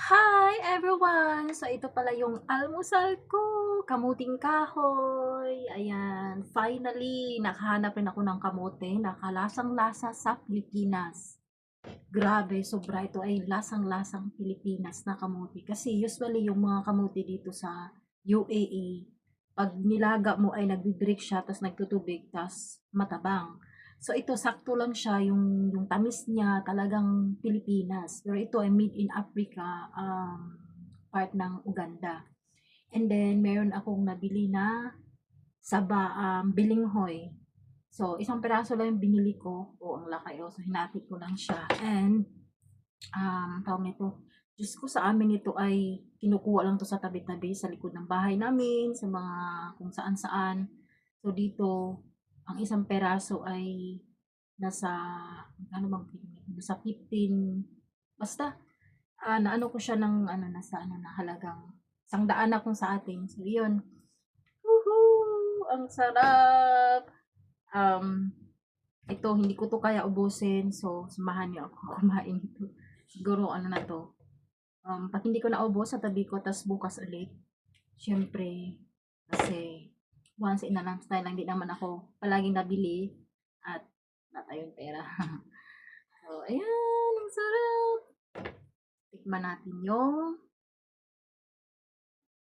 Hi everyone! So ito pala yung almusal ko, kamuting kahoy. Ayan, finally nakahanap rin ako ng kamote na kalasang-lasa sa Pilipinas. Grabe, sobra ito ay lasang-lasang Pilipinas na kamote. Kasi usually yung mga kamote dito sa UAE, pag nilaga mo ay nagbi-break siya, tapos nagtutubig, tapos matabang. So ito, sakto lang siya, yung tamis niya talagang Pilipinas. Pero ito ay made in Africa, part ng Uganda. And then, meron akong nabili na bilinghoy. So, isang piraso lang yung binili ko. Oh, ang laki. Oh. So, hinati ko lang siya. And, tawag nito, Diyos ko, sa amin ito ay kinukuha lang to sa tabi-tabi, sa likod ng bahay namin, sa mga kung saan-saan. So, dito, ang isang peraso ay nasa, ano bang pinili? Nasa 15, basta, naano ko siya ng, nasa, na halagang, isang daan na kung sa atin. So, yun. Woohoo! Ang sarap! Um, ito, hindi ko to kaya ubusin. So, samahan niyo ako kumain ito. Siguro, ano na to. Pag hindi ko naubos, sa tabi ko, tas bukas ulit. Siyempre, kasi, once in a lifetime lang, hindi naman ako palaging nabili. At, wala tayong pera. So, ayan, ang sarap. Tikman natin yung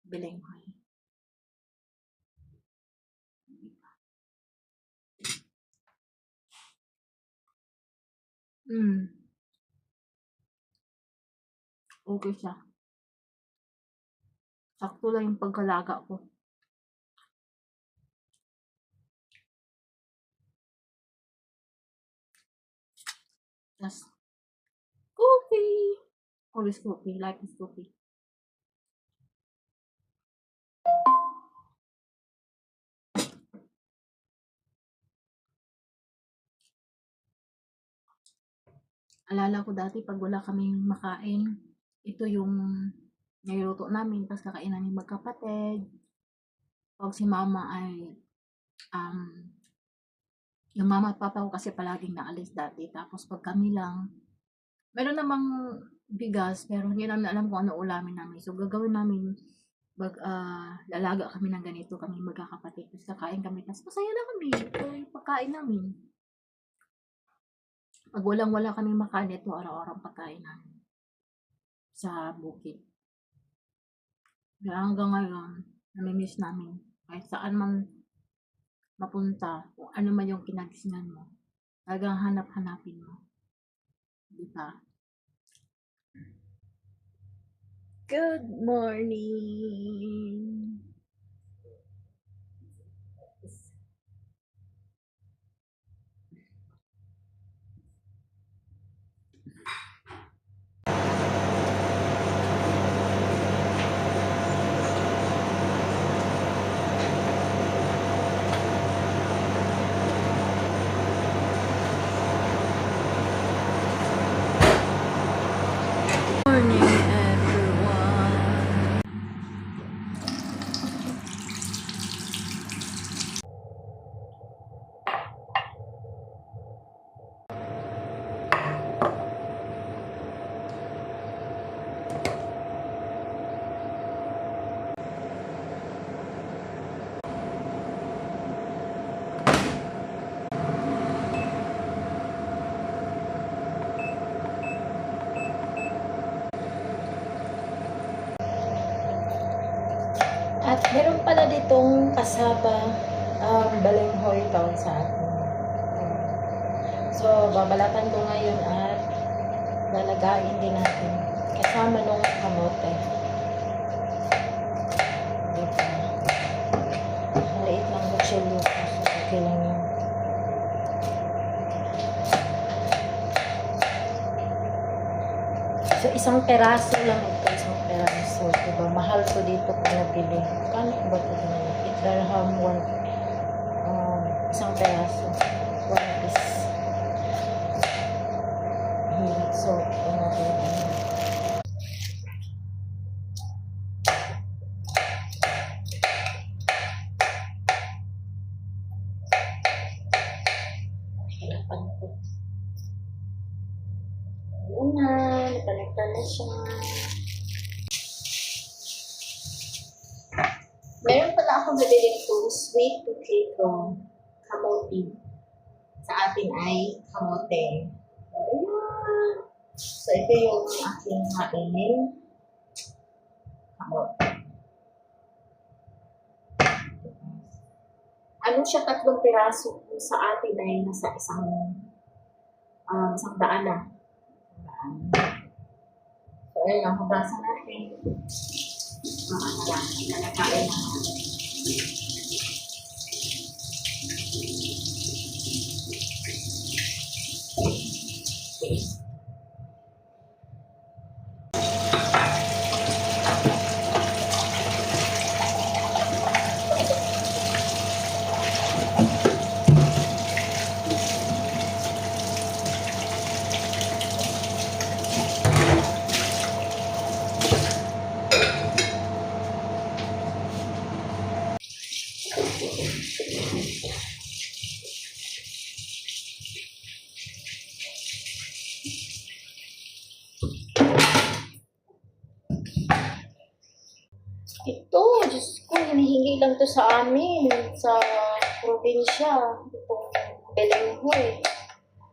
bilenghoy. Mm, okay siya. Sakto lang yung pagkalaga ko. Just coffee. Always coffee. Like this coffee. Alala ko dati pag wala kaming makain, ito yung niluto namin, tapos kakain namin magkapatid. Pag si mama ay, um, yung mama at papa ko kasi palaging naalis dati. Tapos pag kami lang, meron namang bigas, pero hindi namin alam kung ano ulamin namin. So, gagawin namin, lalaga kami ng ganito, kami magkakapatid. Tapos kakain kami, tapos masaya na kami. Ito yung pagkain namin. Pag walang-wala kami makain, ito araw-araw pagkain namin sa bukid. Kaya hanggang ngayon, nami-miss namin. Kahit saan man mapunta, kung ano man yung kinagisnan mo, talagang hanap-hanapin mo. Di ba? Good morning! Morning, everyone! At meron pala ditong kasaba, balenghoy tawag sa atin. So, babalatan ko ngayon at lalagain din natin kasama nung kamote. Dito. Maliit lang kutsilyo. So, okay lang yun. So, isang peraso lang ito. Isang peraso. Diba? Mahal to dito kung nabili. Kano ba ito din? 8 dirham, isang peraso. 1 piece. So, ito natin. Hirapan ko. Una, napanagtan na siya. akong bibili ko sweet potato kamote. Sa atin ay kamote. So, ayan. So, ito yung aking kainin. Kamote. Ano siya, 3 piraso sa atin ay nasa isang daan na. So, ayun ang hugasan natin. Nalakain na natin. Ito, Diyos ko, hinihingi lang to sa amin, sa probinsya. Itong Belenghoy.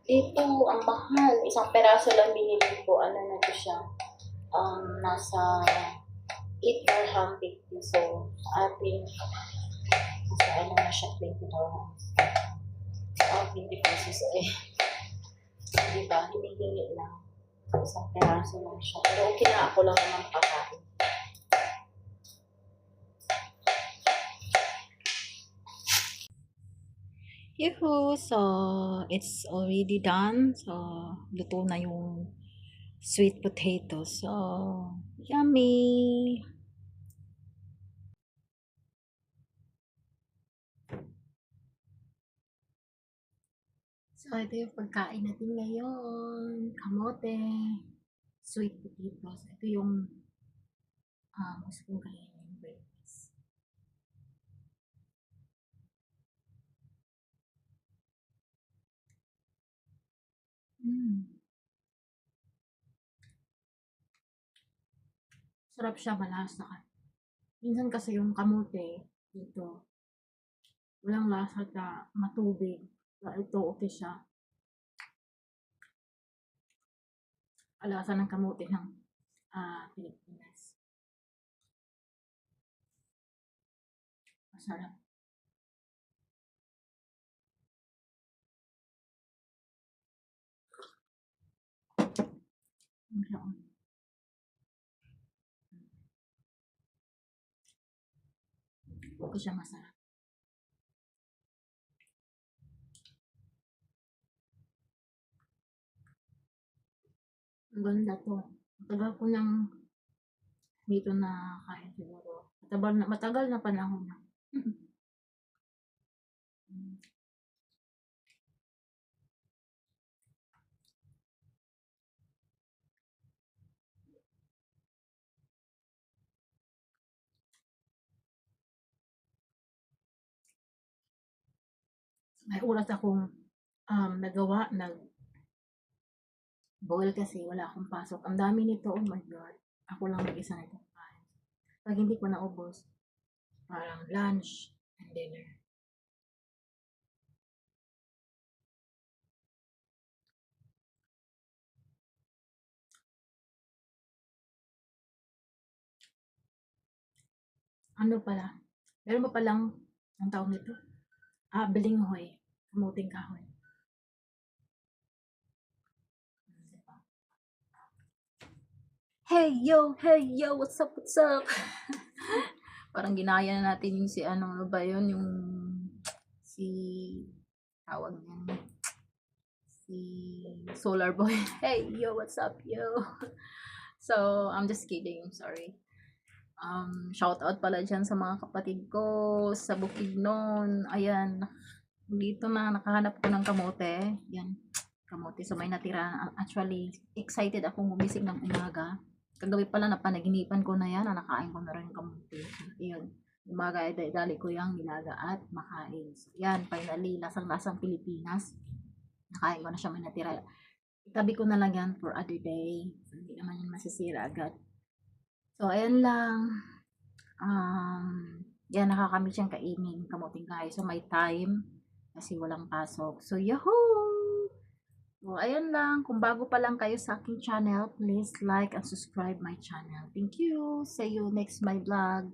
Dito, ang mahal. 1 peraso lang binili ko. Ano na to siya? Nasa 8 dirham 50. So, sa atin, nasa ano na siya, 20 dirhams. 20 pesos eh. Diba? Hinihingi lang. 1 peraso lang siya. Pero okay na, ako lang naman kakain. Yuhu! So, it's already done. So, luto na yung sweet potato. So, yummy! So, ito yung pagkain natin ngayon. Kamote, sweet potatoes. Ito yung gusto kong kainin yung breakfast. Sarap siya, malasa ka. Minsan kasi yung kamote dito, walang lasa na matubig. Ito okay siya. Alasa ng kamote ng Pilipinas. Masarap. Okay siya, masarap. Ang ganda to. Matagal ko nang dito na kain siguro. Matagal na panahon na. May oras akong nagawa, boil kasi wala akong pasok. Ang dami nito, oh my God. Ako lang mag-isa nito kain. Pag hindi ko naubos, parang lunch and dinner. Ano pala? Meron pa palang, ang tawag nito? Belinghoy. Kamuting kahoy. Hey yo, what's up? Parang ginaya na natin yung si ano ba yun, yung si tawag niyan, si Solar Boy. Hey yo, what's up yo? So, I'm just kidding, sorry. Shout out pala dyan sa mga kapatid ko sa Bukidnon. Ayan, dito na nakahanap ko ng kamote. Yan, kamote. So, may natira. Actually, excited akong gumising ng umaga. Kagabi pala napanaginipan ko na yan, nakain ko na rin yung kamote. Yun, umaga ay dali ko yung nilaga at makain. So, yan, finally, lasang-lasang Pilipinas. Nakain ko na siya, may natira. Itabi ko na lang yan for other day. So, hindi naman yun masisira agad. So, ayan lang. Yan, nakakamiss siyang kainin, kamuting kahoy. So, may time kasi walang pasok. So, yahoo! So, ayan lang. Kung bago pa lang kayo sa aking channel, please like and subscribe my channel. Thank you. See you next my vlog.